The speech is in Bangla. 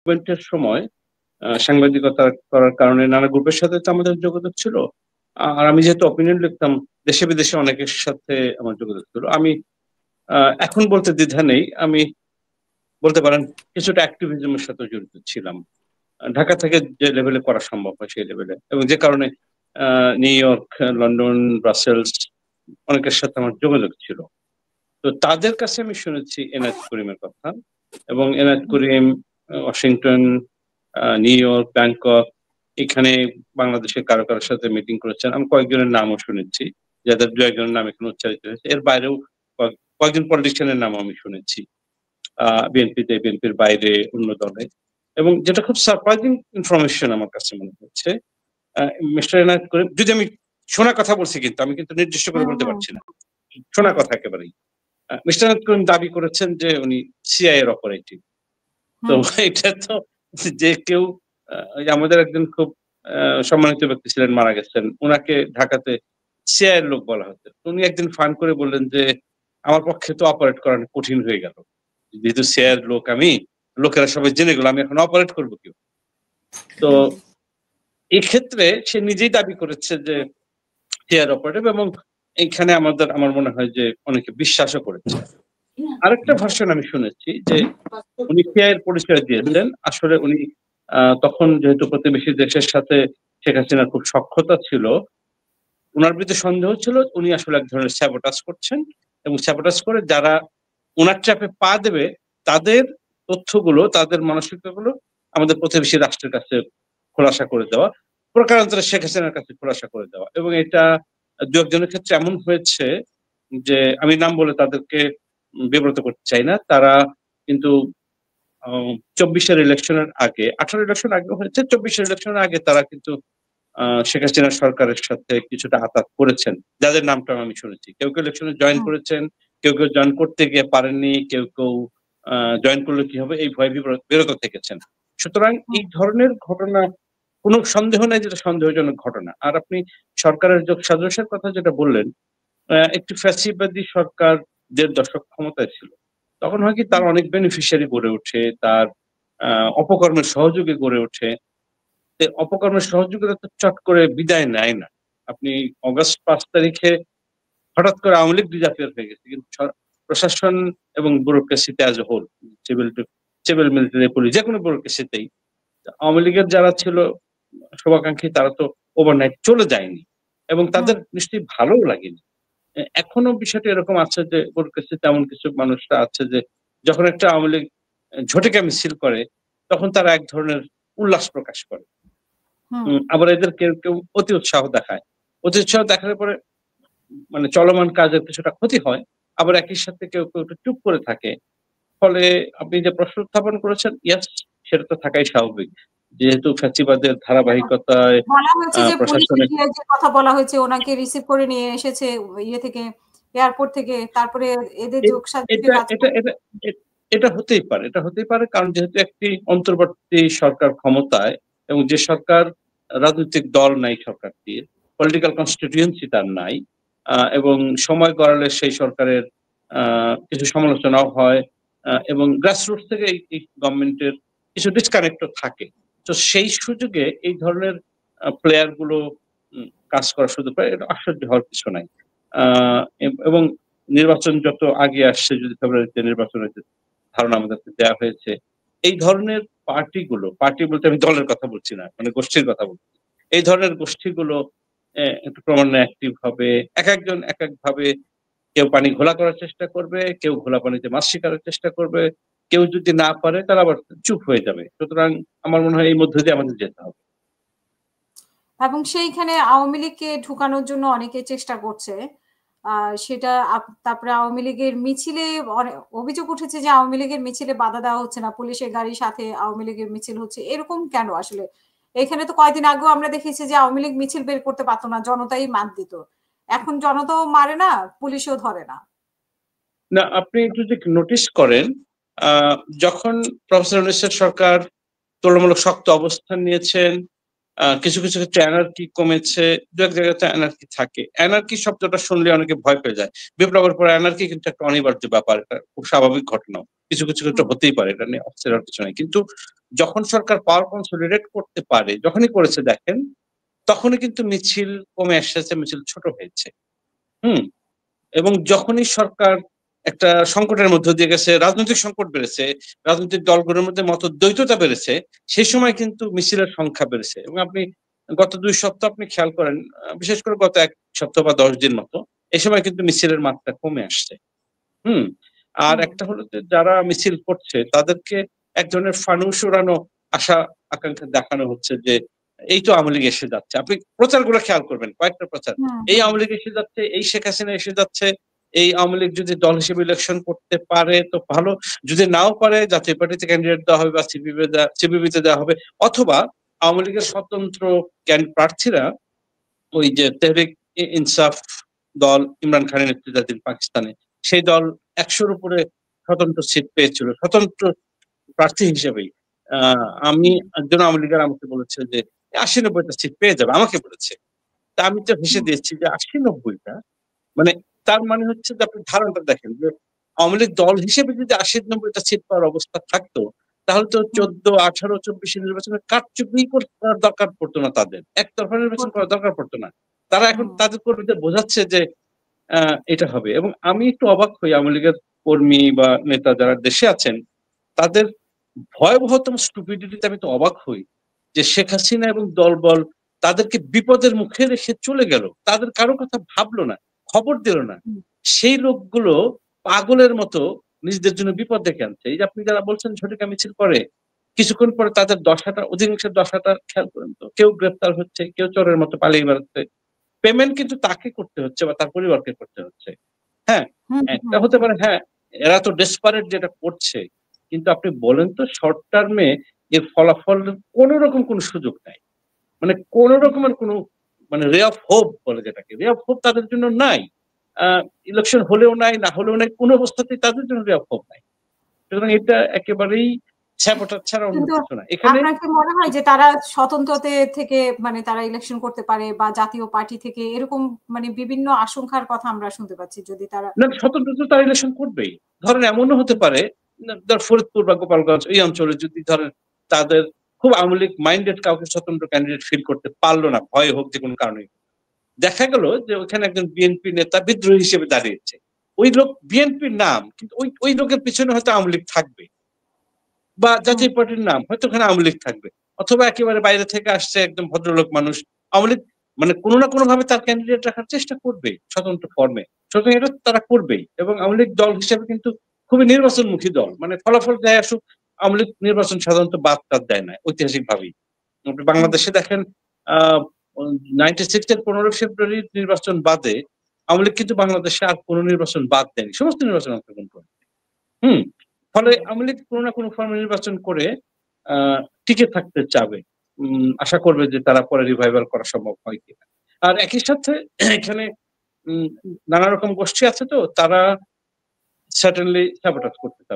ইভেন্টের সময় সাংবাদিকতা করার কারণে নানা গ্রুপের সাথে তো আমাদের যোগাযোগ ছিল। আর আমি যেহেতু অপিনিয়ন লিখতাম, দেশে বিদেশে অনেকের সাথে আমার যোগাযোগ ছিল। আমি এখন বলতে দ্বিধা নেই। আমি বলতে পারেন কিছুটা অ্যাক্টিভিজম এর সাথে জড়িত ছিলাম। ঢাকা থেকে যে লেভেলে করা সম্ভব হয় সেই লেভেলে। এবং যে কারণে নিউ ইয়র্ক, লন্ডন, ব্রাসেলস অনেকের সাথে আমার যোগাযোগ ছিল। তো তাদের কাছে আমি শুনেছি এনায়েত করিমের কথা। এবং এনায়েত করিম ওয়াশিংটন, নিউ ইয়র্ক, ব্যাংকক এখানে বাংলাদেশের কারো কারোর সাথে মিটিং করেছেন। আমি কয়েকজনের নামও শুনেছি, যাদের দু একজনের নাম এখানে উচ্চারিত হয়েছে। এর বাইরেও কয়েকজন পলিটিশিয়ানের নাম আমি শুনেছি, বিএনপিতে, বিএনপির বাইরে, অন্য দলে। এবং যেটা খুব সারপ্রাইজিং ইনফরমেশন আমার কাছে মনে হচ্ছে, মিস্টার এনায়েত করিম, যদি আমি শোনা কথা বলছি, কিন্তু আমি কিন্তু নির্দিষ্ট করে বলতে পারছি না, শোনা কথা একেবারেই, মিস্টার এনায়েত করিম দাবি করেছেন যে উনি সিআইএ এর অপারেটিভ। তো এটা তো যে কেউ, আমাদের একজন খুব সম্মানিত ব্যক্তি ছিলেন, মারা গেছেন, ওনাকে ঢাকাতে সিআইএ এর লোক বলা হতো। উনি একদিন ফান করে বললেন যে আমার পক্ষে তো অপারেট করা কঠিন হয়ে গেল, যেহেতু সিআইএ এর লোক আমি, লোকেরা সবাই জেনে গেল, আমি এখন অপারেট করবো কেউ। তো এই ক্ষেত্রে সে নিজেই দাবি করেছে যে সিআইএ অপারেটিভ, এবং এইখানে আমার মনে হয় যে অনেকে বিশ্বাসও করেছে। আরেকটা ভার্সন আমি শুনেছি যে উনি সিআইএ এর পরিচয় দিয়েছেন। আসলে উনি তখন যেহেতু প্রতিবেশী দেশের সাথে শেখ হাসিনার খুব সখ্যতা ছিল, উনার বিরুদ্ধে সন্দেহ ছিল উনি আসলে এক ধরনের স্যাবোটাজ করছেন, এবং স্যাবোটাজ করে যারা উনার চাপে পা দেবে তাদের তথ্যগুলো, তাদের মানসিকতাগুলো আমাদের প্রতিবেশী রাষ্ট্রের কাছে খোলাসা করে দেওয়া, প্রকারান্তরে শেখ হাসিনার কাছে খোলাসা করে দেওয়া। এবং এটা দু একজনের ক্ষেত্রে এমন হয়েছে যে আমি নাম বলে তাদেরকে বিব্রত করতে চাই না। তারা কিন্তু ২৪-এর ইলেকশনের আগে, ১৮ ইলেকশন আগেও হয়েছে, ২৪-এর ইলেকশনের আগে তারা কিন্তু শেখ হাসিনা সরকারের সাথে কিছুটা আঁতাত করেছেন, যাদের নামটা আমি শুনেছি। কেউ কেউ ইলেকশনে জয়েন করেছেন, কেউ কেউ জয়েন করতে গিয়ে পারেননি, কেউ কেউ জয়েন করলে কি হবে এই ভয়ে বিরত থেকেছেন। সুতরাং এই ধরনের ঘটনা, কোনো সন্দেহ নাই যেটা সন্দেহজনক ঘটনা। আর আপনি সরকারের যোগ সাজসের কথা যেটা বললেন, একটি ফ্যাসিবাদী সরকার ১.৫ দশক ক্ষমতায় ছিল, তখন হয় কি তার অনেক বেনিফিশিয়ারি গড়ে ওঠে, তার অপকর্মের সহযোগী গড়ে ওঠে। অপকর্মের সহযোগিতা তো চট করে বিদায় নেয় না। আপনি অগাস্ট ৫ তারিখে হঠাৎ করে আওয়ামী লীগ ডিজাপিয়ার হয়ে গেছে, কিন্তু প্রশাসন এবং ব্যুরোক্রেসিতে as a whole, civil military police যেকোনো ব্যুরোক্রেসিতেই আওয়ামী লীগের যারা ছিল শুভাকাঙ্ক্ষী, তারা তো ওভারনাইট চলে যায়নি, এবং তাদের নিশ্চয়ই ভালোও লাগেনি। এখনো বিষয়টা এরকম আছে যে ব্যুরোক্রেসিতে এমন কিছু মানুষরা আছে যে যখন একটা আওয়ামী লীগ ঝটিকা মিছিল করে, তখন তারা এক ধরনের উল্লাস প্রকাশ করে। আবার এদের কেউ কেউ অতি উৎসাহ দেখায়। অতি উৎসাহ দেখানোর পরে মানে চলমান কাজের কিছুটা ক্ষতি হয়। আবার একই সাথে কেউ কেউ একটু চুপ করে থাকে। ফলে আপনি যে প্রশ্ন উত্থাপন করেছেন, ইয়েস, সেটা তো থাকাই স্বাভাবিক। যেহেতু ফ্যাসিবাদের ধারাবাহিকতায় বলা হয়েছে যে পুলিশ প্রশাসনের যে কথা বলা হয়েছে, ওনাকে রিসিভ করে নিয়ে এসেছে ইয়ে থেকে, এয়ারপোর্ট থেকে, তারপরে এদের যোগ সাজসে এটা কাজ এটা এটা এটা হতেই পারে, এটা হতেই পারে, কারণ যেহেতু একটি অন্তর্বর্তী সরকার ক্ষমতায়, এবং যে সরকার, রাজনৈতিক দল নাই সরকারটির, পলিটিক্যাল কনস্টিটিউয়েন্সি তার নাই, এবং সময় গড়ালে সেই সরকারের কিছু সমালোচনাও হয়, এবং গ্রাসরুটস থেকে এই গভর্নমেন্টের কিছু ডিসকানেক্টও থাকে। তো সেই সুযোগে এই ধরনের প্লেয়ার গুলো কাজ করার সুযোগ পায়, এটা আশ্চর্য হওয়ার কিছু নাই। এবং নির্বাচন যত আগে আসছে, যদি ফেব্রুয়ারিতে নির্বাচন হয়েছে, ধারণা আমাদেরকে দেওয়া হয়েছে, এই ধরনের পার্টি বলতে আমি দলের কথা বলছি না, মানে গোষ্ঠীর কথা বলছি। এই ধরনের গোষ্ঠীগুলো একটু ক্রমান্বয়ে অ্যাক্টিভ হবে। একজন এক ভাবে, কেউ পানি ঘোলা করার চেষ্টা করবে, কেউ ঘোলা পানিতে মাছ শিকারের চেষ্টা করবে, কেউ যদি না পারে তারা আবার চুপ হয়ে যাবে। সুতরাং আমার মনে হয় এই মধ্য দিয়ে আমাদের যেতে হবে। এবং সেইখানে আওয়ামী লীগকে ঢুকানোর জন্য অনেকে চেষ্টা করছে। সেটা তারপরে আওয়ামী লীগের মিছিলে অভিযোগ উঠেছে যে আওয়ামী লীগের মিছিলে বাধা দেওয়া হচ্ছে না, পুলিশের গাড়ির সাথে আওয়ামী লীগের মিছিল হচ্ছে। এরকম কেন আসলে? এখানে তো কয়েকদিন আগেও আমরা দেখেছি যে আওয়ামী লীগ মিছিল বের করতে পারতো না, জনতাই মার দিত। এখন জনতাও মারে না, পুলিশও ধরে না। না, আপনি যদি নোটিস করেন, যখন প্রফেসর ইউনূসের সরকার তুলনামূলক শক্ত অবস্থান নিয়েছেন, কিছু কিছু ক্ষেত্রে অ্যানার্কি কমেছে, দু এক জায়গাতে অ্যানার্কি থাকে। অ্যানার্কি শব্দটা শুনলে অনেকে ভয় পেয়ে যায়। বিপ্লবের পরে অ্যানার্কি কিন্তু একটা অনিবার্য ব্যাপার, এটা খুব স্বাভাবিক ঘটনা। কিছু কিছু ক্ষেত্রে হতেই পারে, এটা নিয়ে অস্থির হওয়ার কিছু নেই। কিন্তু যখন সরকার পাওয়ার কনসলিডেট করতে পারে, যখনই করেছে দেখেন, তখনই কিন্তু মিছিল কমে এসেছে, মিছিল ছোট হয়েছে। হুম? এবং যখনই সরকার একটা সংকটের মধ্য দিয়ে গেছে, রাজনৈতিক সংকট বেড়েছে, রাজনৈতিক দলগুলোর মধ্যে মতদ্বৈততা বেড়েছে, সেই সময় কিন্তু মিছিলের সংখ্যা বেড়েছে। এবং আপনি গত ২ সপ্তাহ আপনি খেয়াল করেন, বিশেষ করে গত ১ সপ্তাহ বা ১০ দিন মতো, এই সময় কিন্তু মিছিলের মাত্রা কমে আসছে। হুম? আর একটা হলো যে যারা মিছিল করছে তাদেরকে এক ধরনের ফানুস উড়ানো আশা আকাঙ্ক্ষা দেখানো হচ্ছে যে এই তো আওয়ামী লীগ এসে যাচ্ছে। আপনি প্রচারগুলো খেয়াল করবেন, কয়েকটা প্রচার। এই আওয়ামী লীগ এসে যাচ্ছে, এই শেখ হাসিনা এসে যাচ্ছে, এই আওয়ামী লীগ যদি দল হিসেবে ইলেকশন করতে পারে তো ভালো। যদি নাও পারে জাতীয় পার্টিতে ক্যান্ডিডেট দেওয়া হবে বা সিপিবিতে দেওয়া হবে। অথবা আওয়ামী লীগের স্বতন্ত্র প্রার্থীরা ওই যে তেহরিক ইনসাফ দল, ইমরান খানের নেতৃত্বাধীন পাকিস্তানে, সেই দল ১০০-র উপরে স্বতন্ত্র সিট পেয়েছিল। স্বতন্ত্র প্রার্থী হিসেবেই আমি একজন আওয়ামী লীগের আমাকে বলেছে যে ৮০-৯০টা সিট পেয়ে যাবে, আমাকে বলেছে। তা আমি তো হেসে দিয়েছি যে ৮০-৯০টা, মানে তার মানে হচ্ছে যে আপনি ধারণাটা দেখেন যে আওয়ামী লীগ দল হিসেবে যদি ৮০-৯০টা সিট পাওয়ার অবস্থা থাকতো, তাহলে তো ১৪, ১৮, ২৪ নির্বাচনে কারচুপি করার দরকার পড়তো না তাদের। একতরফা নির্বাচন করার দরকার পড়তো না। তারা এখন তাদের কর্মীদের বোঝাচ্ছে যে এটা হবে। এবং আমি একটু অবাক হই আওয়ামী লীগের কর্মী বা নেতা যারা দেশে আছেন, তাদের ভয়াবহতম স্টুপিডিটিতে আমি তো অবাক হই যে শেখ হাসিনা এবং দলবল তাদেরকে বিপদের মুখে রেখে চলে গেল। তাদের কারো কথা ভাবলো না, খবর দিল না। সেই লোকগুলো পাগলের মতো নিজেদের জন্য বিপদ ডেকে আনছে। এই যে আপনি যারা বলছেন ঝটিকা মিছিল করে, কিছুক্ষণ পরে তাদের দশাটা, অধিকাংশের দশাটা খেয়াল করেন তো। কেউ গ্রেপ্তার হচ্ছে, কেউ চোরের মতো পালিয়ে বেড়াচ্ছে। পেমেন্ট কিন্তু তাকে করতে হচ্ছে বা তার পরিবারকে করতে হচ্ছে। হ্যাঁ, একটা হতে পারে হ্যাঁ, এরা তো ডেসপারেট যেটা করছে। কিন্তু আপনি বলেন তো শর্ট টার্মে এর ফলাফল কোন রকম কোন সুযোগ নাই। মানে কোন রকমের কোন মানে রে অফ হোপ বলে যেটাকে, রে অফ হোপ তাদের জন্য নাই। আ ইলেকশন হলেও নাই, না হলেও নাই, কোন অবস্থাতেই তাদের জন্য রে অফ হোপ নাই। সুতরাং এটা একেবারেই স্যাবোটাজ ছাড়া অন্য কিন্তু কিছু না। এখানে আপনার কি মনে হয় যে তারা স্বতন্ত্রতে থেকে মানে তারা ইলেকশন করতে পারে বা জাতীয় পার্টি থেকে এরকম মানে বিভিন্ন আশঙ্কার কথা আমরা শুনতে পাচ্ছি যদি তারা না স্বতন্ত্র তো তারা ইলেকশন করবেই। ধরেন এমনও হতে পারে ফরিদপুর বা গোপালগঞ্জ এই অঞ্চলে যদি ধরেন তাদের খুব আওয়ামী লীগ মাইন্ডেড কাউকে স্বতন্ত্র ক্যান্ডিডেট ফিল করতে পারলো না, ভয় হোক যে কোনো কারণে, দেখা গেল যে ওখানে একজন বিএনপি নেতা বিদ্রোহী হিসেবে দাঁড়িয়েছে। ওই লোক বিএনপির নাম, কিন্তু ওই ওই লোকের পিছনে হয়তো আওয়ামী লীগ থাকবে বা জাতীয় পার্টির নাম হয়তো ওখানে আওয়ামী লীগ থাকবে। অথবা একেবারে বাইরে থেকে আসছে একদম ভদ্রলোক মানুষ, আওয়ামী লীগ মানে কোনো না কোনো ভাবে তার ক্যান্ডিডেট রাখার চেষ্টা করবে স্বতন্ত্র ফর্মে। সুতরাং এটা তারা করবেই। এবং আওয়ামী লীগ দল হিসেবে কিন্তু খুবই নির্বাচনমুখী দল। মানে ফলাফল যাই আসুক, আওয়ামী লীগ নির্বাচন সাধারণত বাদ টাদ দেয় না ঐতিহাসিকভাবেই। আপনি বাংলাদেশে দেখেন আ 96 এর ১৫ ফেব্রুয়ারি নির্বাচন বাদে আওয়ামী লীগ কিন্তু বাংলাদেশে আর কোন নির্বাচন বাদ দেয়নি। সমস্ত নির্বাচনে অংশগ্রহণ করে। হুম? ফলে আওয়ামী লীগ কোন না কোন ফর্মে নির্বাচন করে আ টিকে থাকতে চাবে। আশা করবে যে তারা পরে রিভাইভাল করা সম্ভব হয় কিনা। আর একই সাথে এখানে উম নানা রকম গোষ্ঠী আছে তো তারা সার্টেনলি স্যাবোটাজ করতে চাবে।